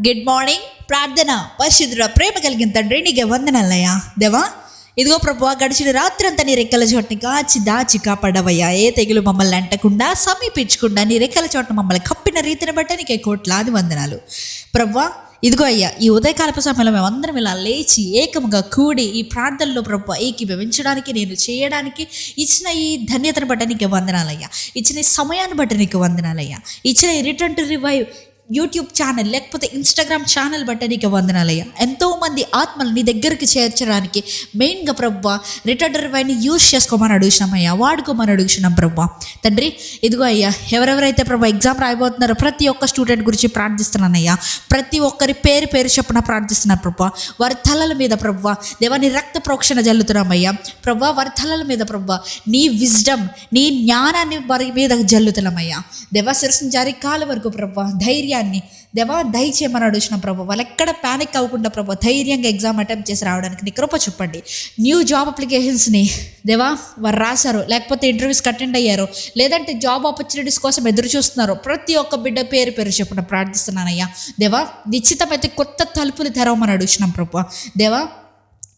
Good morning. ప్రార్థన. పరిశుద్ధుడ ప్రేమ కలిగిన తండ్రి, నీకే వందనాలయ్యా. దేవా, ఇదిగో ప్రభువా, గడిచిన రాత్రి అంతా నీ రెక్కల చోటుని కాచి దాచి కాపాడవయ్యా. ఏ తెగులు మమ్మల్ని అంటకుండా సమీపించకుండా నీ రెక్కల చోట మమ్మల్ని కప్పిన రీతిని బట్టి నీకే కోట్లాది వందనాలు ప్రభువా. ఇదిగో అయ్యా, ఈ ఉదయకాలపు సమయంలో మేమందరం ఇలా లేచి ఏకముగా కూడి ఈ ప్రార్థనలో ప్రభువా ఏకీభవించడానికి, నేను చేయడానికి ఇచ్చిన ఈ ధన్యతను బట్టి నీకు వందనాలయ్యా. ఇచ్చిన ఈ సమయాన్ని బట్టి నీకు వందనాలయ్యా. ఇచ్చిన ఈ return to revive YouTube channel లేకపోతే ఇన్స్టాగ్రామ్ ఛానల్ బట్టి నీకు వందనాలయ్యా. ఎంతోమంది ఆత్మలు నీ దగ్గరికి చేర్చడానికి మెయిన్గా ప్రభువా రిటర్న్ టు రివైవ్ని యూజ్ చేసుకోమని అడుగుతున్నామయ్యా, వాడుకోమని అడుగుతున్నాం ప్రభువా. తండ్రి, ఇదిగో అయ్యా, ఎవరెవరైతే ప్రభు ఎగ్జామ్ రాయబోతున్నారో ప్రతి ఒక్క స్టూడెంట్ గురించి ప్రార్థిస్తున్నానయ్యా. ప్రతి ఒక్కరి పేరు పేరు చెప్పున ప్రార్థిస్తున్నారు ప్రభువా. వారి తలల మీద ప్రభువా దేవా నీ రక్త ప్రోక్షణ జల్లుతున్నామయ్యా. ప్రభువా వారి తలల మీద ప్రభువా నీ విజ్డమ్, నీ జ్ఞానాన్ని వారి మీద జల్లుతున్నామయ్యా. దేవా శిరస్సు జారి కాళ్ళ వరకు ప్రభువా ధైర్యాన్ని దేవా దయచేయమని అడుగుతున్నాం ప్రభు. వాళ్ళు ఎక్కడ ప్యానిక్ అవ్వకుండా ప్రభు ధైర్యంగా ఎగ్జామ్ అటెంప్ట్ చేసి రావడానికి నీ కృప చూపండి. న్యూ జాబ్ అప్లికేషన్స్ని దేవా వారు రాశారు, లేకపోతే ఇంటర్వ్యూస్కి అటెండ్ అయ్యారు, లేదంటే జాబ్ ఆపర్చునిటీస్ కోసం ఎదురు చూస్తున్నారు. ప్రతి ఒక్క బిడ్డ పేరు పేరు చెప్పడం ప్రార్థిస్తున్నానయ్యా. దేవా నిశ్చితమైతే కొత్త తలుపులు తెరవమని అడుగుతున్నాం ప్రభు. దేవా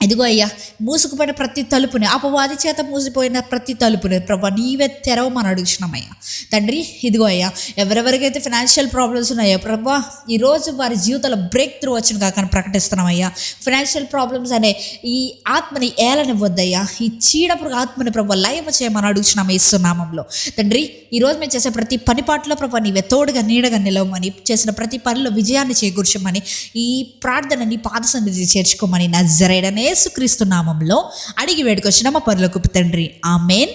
ఇదిగో అయ్యా, మూసుకుపోయిన ప్రతి తలుపుని, అపవాది చేత మూసిపోయిన ప్రతి తలుపుని ప్రభా నీవే తెరవమని అడుగుతున్నామయ్యా. తండ్రి, ఇదిగో అయ్యా, ఎవరెవరికైతే ఫైనాన్షియల్ ప్రాబ్లమ్స్ ఉన్నాయో ప్రభా ఈరోజు వారి జీవితంలో బ్రేక్ త్రూ వచ్చిన కాకని ప్రకటిస్తున్నామయ్యా. ఫైనాన్షియల్ ప్రాబ్లమ్స్ అనే ఈ ఆత్మని ఏలనివ్వద్దయ్యా. ఈ చీడపురుగు ఆత్మని ప్రభా లయమ చేయమని అడుగుతున్నాము యేసునామంలో. తండ్రి, ఈరోజు మేము చేసే ప్రతి పనిపాట్లో ప్రభా నీవే తోడుగా నీడగా నిలవమని, చేసిన ప్రతి పనిలో విజయాన్ని చేకూర్చమని, ఈ ప్రార్థన నీ పాద సన్నిధి చేర్చుకోమని నజరేయుడైన యేసుక్రీస్తు నామంలో అడిగి వేడుకొచ్చిన మా పరలోకపు తండ్రి, ఆమేన్.